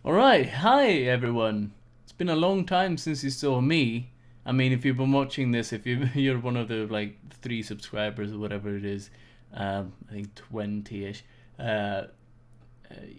Alright, hi everyone. It's been a long time since you saw me. I mean, if you've been watching this, if you're one of the like 3 subscribers or whatever it is, I think 20-ish,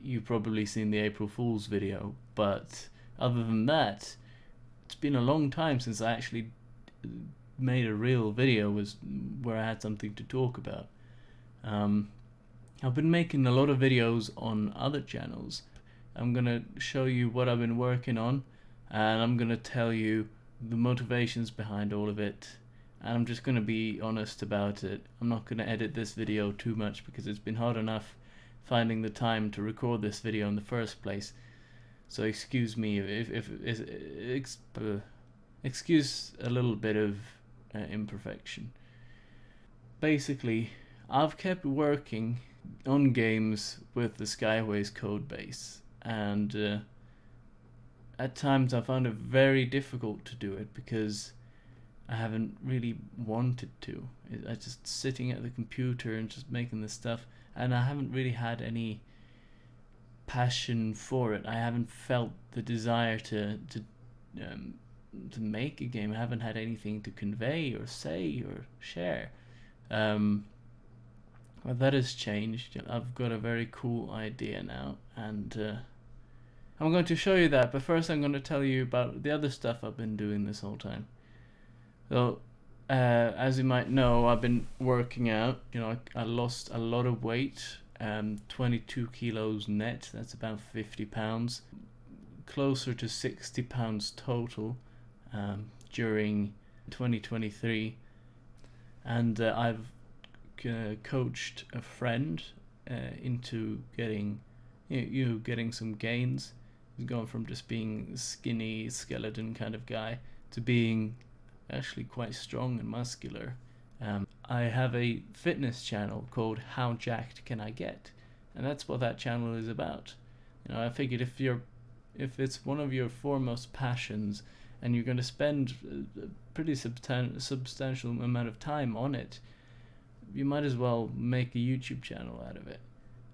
you've probably seen the April Fool's video. But other than that, it's been a long time since I actually made a real video where I had something to talk about. I've been making a lot of videos on other channels. I'm gonna show you what I've been working on, and I'm gonna tell you the motivations behind all of it, and I'm just gonna be honest about it. I'm not gonna edit this video too much because it's been hard enough finding the time to record this video in the first place. So excuse me excuse a little bit of imperfection. Basically, I've kept working on games with the Skyways code base, and at times I found it very difficult to do it because I haven't really wanted to. I just sitting at the computer and just making this stuff, and I haven't really had any passion for it. I haven't felt the desire to make a game. I haven't had anything to convey or say or share. Well, that has changed. I've got a very cool idea now, and I'm going to show you that, but first I'm going to tell you about the other stuff I've been doing this whole time. So, as you might know, I've been working out. You know, I lost a lot of weight, 22 kilos net, that's about 50 pounds, closer to 60 pounds total during 2023, and I've coached a friend into getting getting some gains. He's gone from just being a skinny skeleton kind of guy to being actually quite strong and muscular. I have a fitness channel called How Jacked Can I Get, and that's what that channel is about. You know, I figured if it's one of your foremost passions and you're going to spend a pretty substantial amount of time on it, you might as well make a YouTube channel out of it.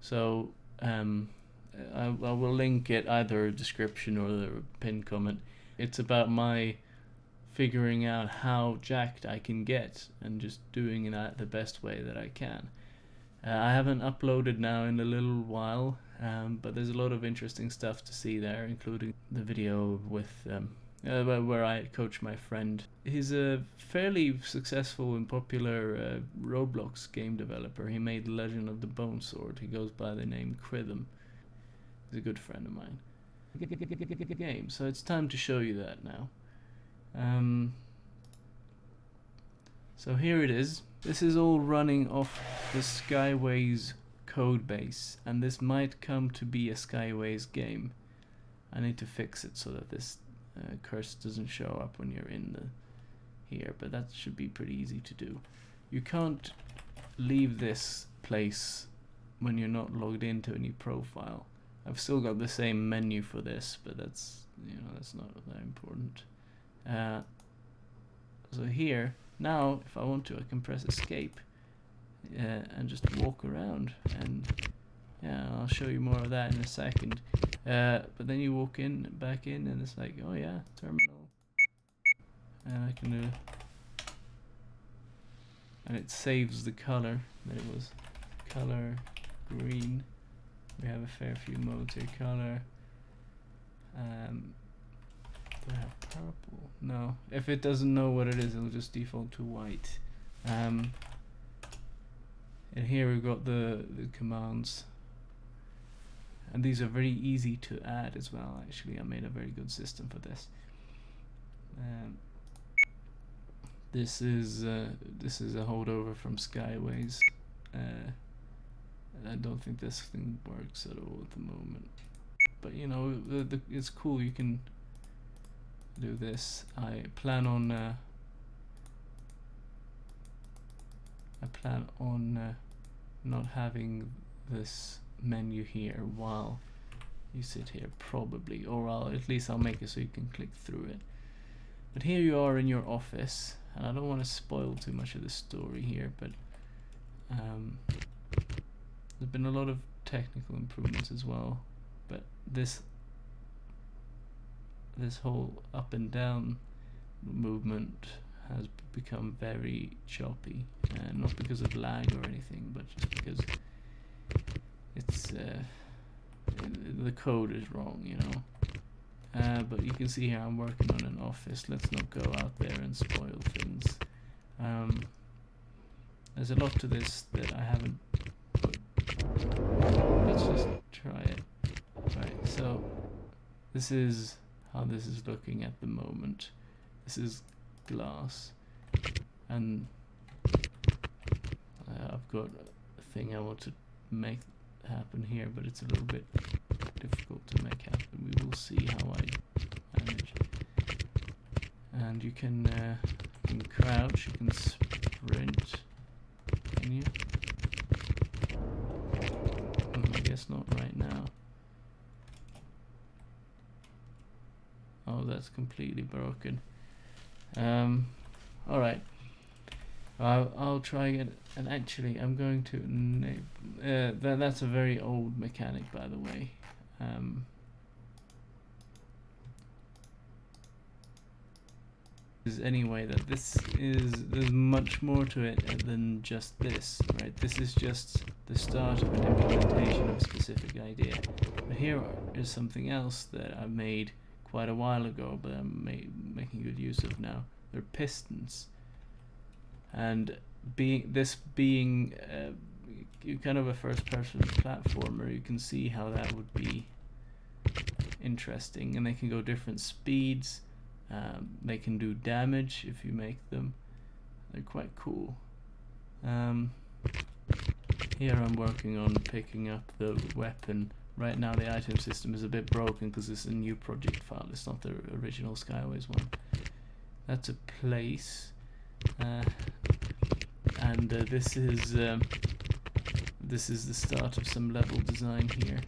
So I will link it either description or the pinned comment. It's about my figuring out how jacked I can get and just doing it the best way that I can. I haven't uploaded now in a little while, but there's a lot of interesting stuff to see there, including the video with where I coach my friend. He's a fairly successful and popular Roblox game developer. He made Legend of the Bone Sword. He goes by the name Crytham. He's a good friend of mine. Game. So it's time to show you that now. So here it is. This is all running off the Skyways code base, and this might come to be a Skyways game. I need to fix it so that this curse doesn't show up when you're in the here, but that should be pretty easy to do. You can't leave this place when you're not logged into any profile. I've still got the same menu for this, but that's not that important. So here now, if I want to, I can press escape and just walk around, and yeah, I'll show you more of that in a second. But then you walk back in, and it's like, oh yeah, terminal, and I can do, and it saves the color that it was, color green. We have a fair few modes here. Color. Do I have purple? No. If it doesn't know what it is, it'll just default to white. And here we've got the commands. And these are very easy to add as well. Actually, I made a very good system for this. This is a holdover from Skyways. I don't think this thing works at all at the moment. But you know, it's cool. You can do this. I plan on not having this menu here while you sit here, probably, or at least I'll make it so you can click through it. But here you are in your office, and I don't want to spoil too much of the story here, but there's been a lot of technical improvements as well, but this this whole up and down movement has become very choppy, not because of lag or anything, but just because it's the code is wrong, you know. But you can see here I'm working on an office. Let's not go out there and spoil things. There's a lot to this that I haven't put. Let's just try it. Right, so this is how this is looking at the moment. This is glass, and I've got a thing I want to make happen here, but it's a little bit difficult to make happen. We will see how I manage. And you can crouch, you can sprint. Can you? I guess not right now. Oh, that's completely broken. Alright. I'll try again. And actually, I'm going to that's a very old mechanic, by the way. Is anyway that there's much more to it than just this, right? This is just the start of an implementation of a specific idea. But here is something else that I made quite a while ago, but I'm making good use of now. They're pistons, and being kind of a first-person platformer, you can see how that would be interesting, and they can go different speeds. They can do damage if you make them. They're quite cool. Here I'm working on picking up the weapon. Right now the item system is a bit broken because it's a new project file. It's not the original Skyways one. That's a place. And this is the start of some level design here,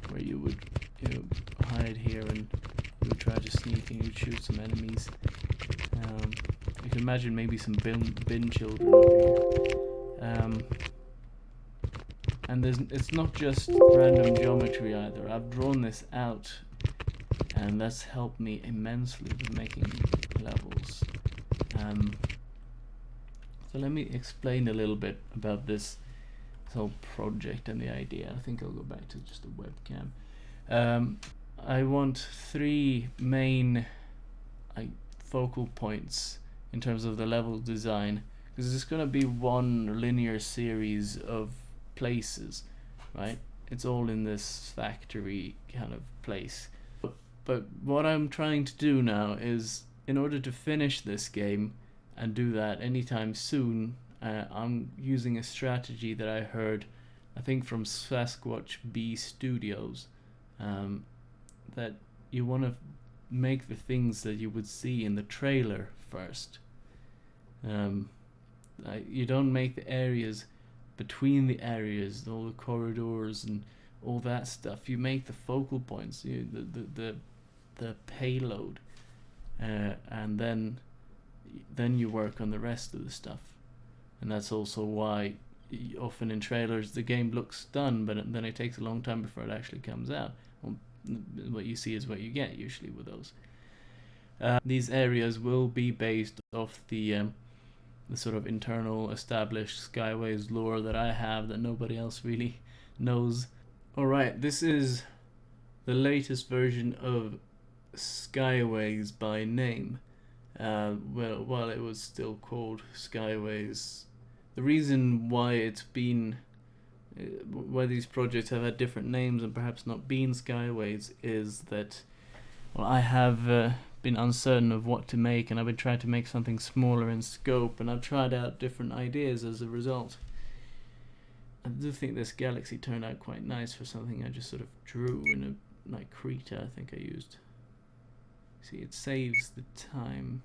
where you would hide here and you would try to sneak and you'd shoot some enemies. You can imagine maybe some bin children over here. And it's not just random geometry either. I've drawn this out, and that's helped me immensely with making levels. So let me explain a little bit about this whole project and the idea. I think I'll go back to just a webcam. I want 3 main focal points in terms of the level design, because it's going to be one linear series of places, right? It's all in this factory kind of place. But what I'm trying to do now is, in order to finish this game and do that anytime soon, I'm using a strategy that I heard, I think from Sasquatch B Studios, that you want to make the things that you would see in the trailer first. You don't make the areas between the areas, all the corridors and all that stuff. You make the focal points, the payload, and then you work on the rest of the stuff. And that's also why often in trailers the game looks done, but then it takes a long time before it actually comes out. Well, what you see is what you get usually with those. These areas will be based off the sort of internal established Skyways lore that I have that nobody else really knows. Alright, this is the latest version of Skyways by name. Well, while it was still called Skyways, the reason why it's been why these projects have had different names and perhaps not been Skyways is that, well, I have been uncertain of what to make, and I've been trying to make something smaller in scope, and I've tried out different ideas as a result. I do think this galaxy turned out quite nice for something I just sort of drew in a Krita, I think I used. See, it saves the time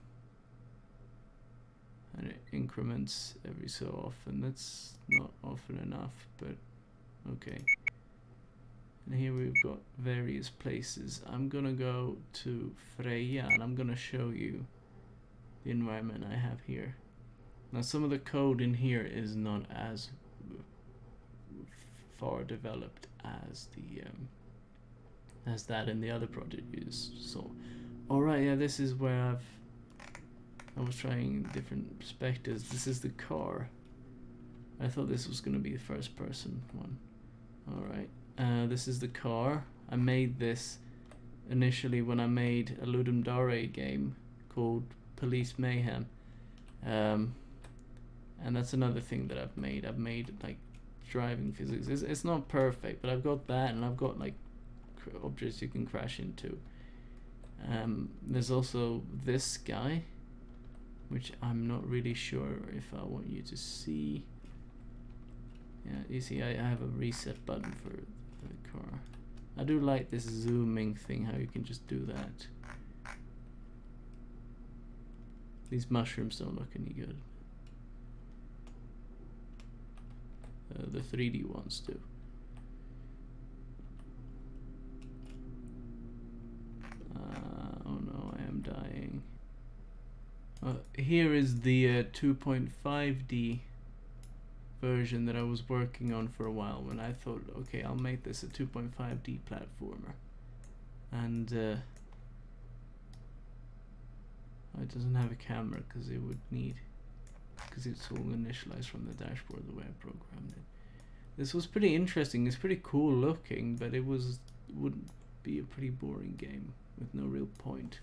and it increments every so often. That's not often enough, but okay. And here we've got various places. I'm gonna go to Freya and I'm gonna show you the environment I have here. Now some of the code in here is not as far developed as the as that in the other project you saw, Alright, yeah, this is where I was trying different perspectives. This is the car. I thought this was gonna be the first person one. Alright, this is the car. I made this initially when I made a Ludum Dare game called Police Mayhem. And that's another thing that I've made. I've made like driving physics. It's not perfect, but I've got that, and I've got like objects you can crash into. There's also this guy, which I'm not really sure if I want you to see. Yeah, you see I have a reset button for the car. I do like this zooming thing, how you can just do that. These mushrooms don't look any good. The 3D ones do. Oh no, I am dying. Here is the 2.5D version that I was working on for a while, when I thought, okay, I'll make this a 2.5D platformer. And it doesn't have a camera because it would need, because it's all initialized from the dashboard the way I programmed it. This was pretty interesting. It's pretty cool looking, but it wouldn't be a pretty boring game with no real point.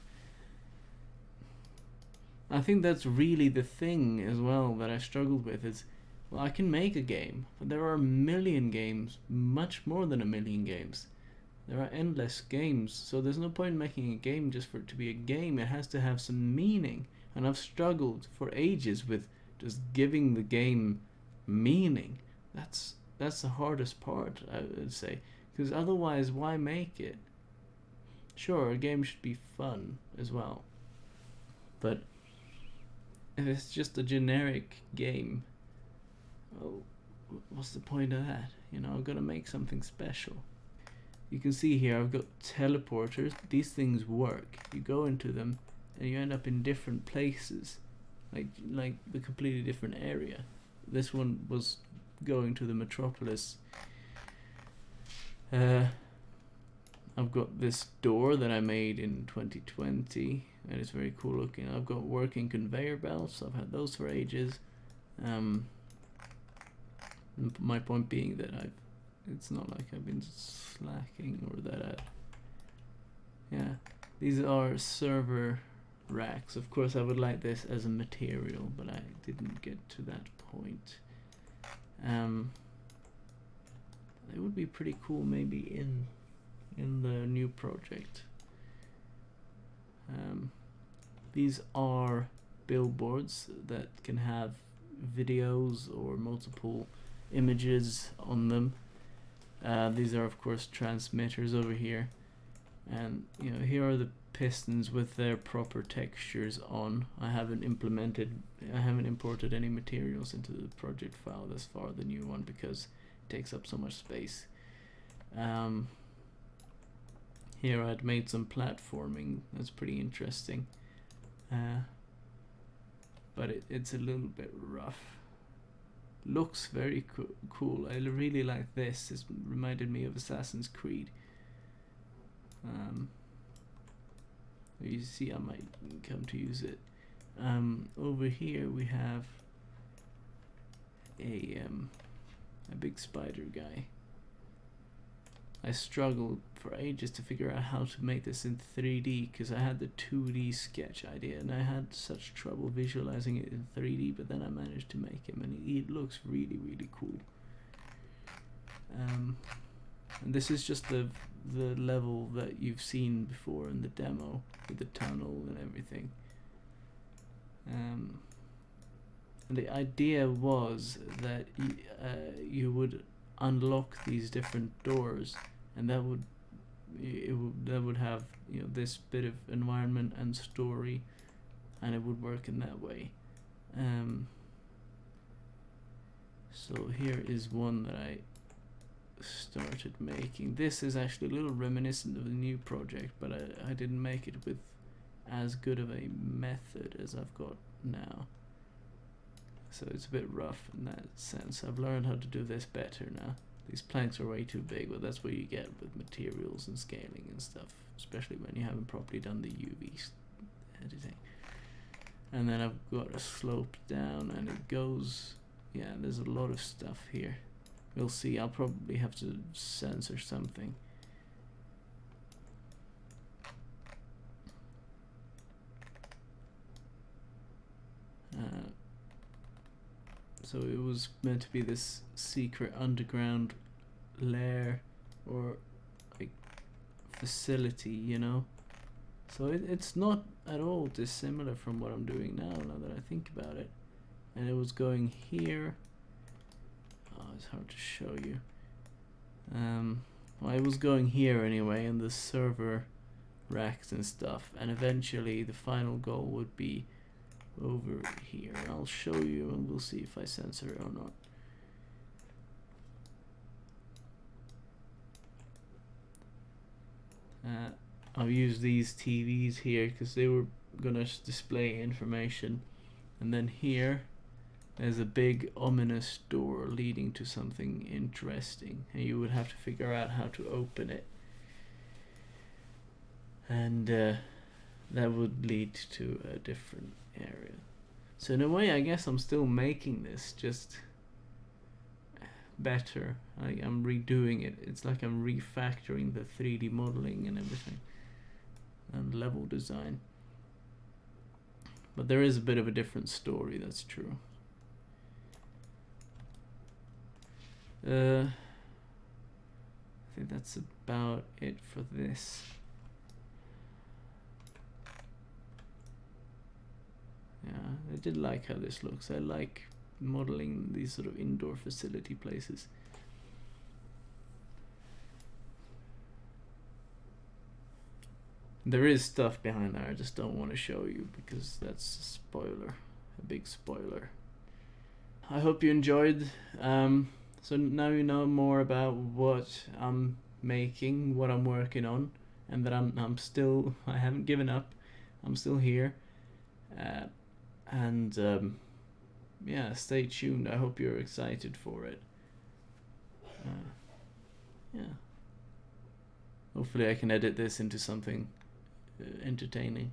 I think that's really the thing as well that I struggled with is, well, I can make a game, but there are a million games, much more than a million games. There are endless games, so there's no point in making a game just for it to be a game. It has to have some meaning, and I've struggled for ages with just giving the game meaning. That's the hardest part, I would say, because otherwise why make it? Sure, a game should be fun as well, but if it's just a generic game, well, what's the point of that? You know, I've got to make something special. You can see here I've got teleporters. These things work. You go into them and you end up in different places, like the completely different area. This one was going to the metropolis. I've got this door that I made in 2020, and it's very cool looking. I've got working conveyor belts. I've had those for ages. My point being that it's not like I've been slacking or that yeah, these are server racks. Of course I would like this as a material, but I didn't get to that point. It would be pretty cool maybe in the new project. These are billboards that can have videos or multiple images on them. These are of course transmitters over here, and you know, here are the pistons with their proper textures on. I haven't imported any materials into the project file thus far, the new one, because it takes up so much space. Here I'd made some platforming that's pretty interesting, but it's a little bit rough. Looks very cool. I really like this. This reminded me of Assassin's Creed. You see, I might come to use it. Over here we have a big spider guy. I struggled for ages to figure out how to make this in 3D because I had the 2D sketch idea and I had such trouble visualizing it in 3D, but then I managed to make him and it looks really, really cool. And this is just the level that you've seen before in the demo with the tunnel and everything. And the idea was that you would unlock these different doors, and that would have, you know, this bit of environment and story, and it would work in that way. So here is one that I started making. This is actually a little reminiscent of the new project, but I didn't make it with as good of a method as I've got now, so it's a bit rough in that sense. I've learned how to do this better now. These planks are way too big, but that's what you get with materials and scaling and stuff, especially when you haven't properly done the UV editing. And then I've got a slope down, and it goes, yeah, there's a lot of stuff here. We'll see. I'll probably have to censor something. So it was meant to be this secret underground lair or like facility, you know. So it's not at all dissimilar from what I'm doing now that I think about it. And it was going here. Oh, it's hard to show you. Well, it was going here anyway, in the server racks and stuff, and eventually the final goal would be over here. I'll show you and we'll see if I censor it or not. I'll use these TVs here because they were gonna display information, and then here there's a big ominous door leading to something interesting, and you would have to figure out how to open it, and that would lead to a different area. So in a way, I guess I'm still making this, just better. I'm redoing it. It's like I'm refactoring the 3D modeling and everything, and level design. But there is a bit of a different story, that's true. I think that's about it for this. Yeah, I did like how this looks. I like modeling these sort of indoor facility places. There is stuff behind there, I just don't want to show you because that's a spoiler, a big spoiler. I hope you enjoyed. So now you know more about what I'm making, what I'm working on, and that I'm still, I haven't given up. I'm still here. Yeah, stay tuned. I hope you're excited for it. Yeah. Hopefully I can edit this into something entertaining.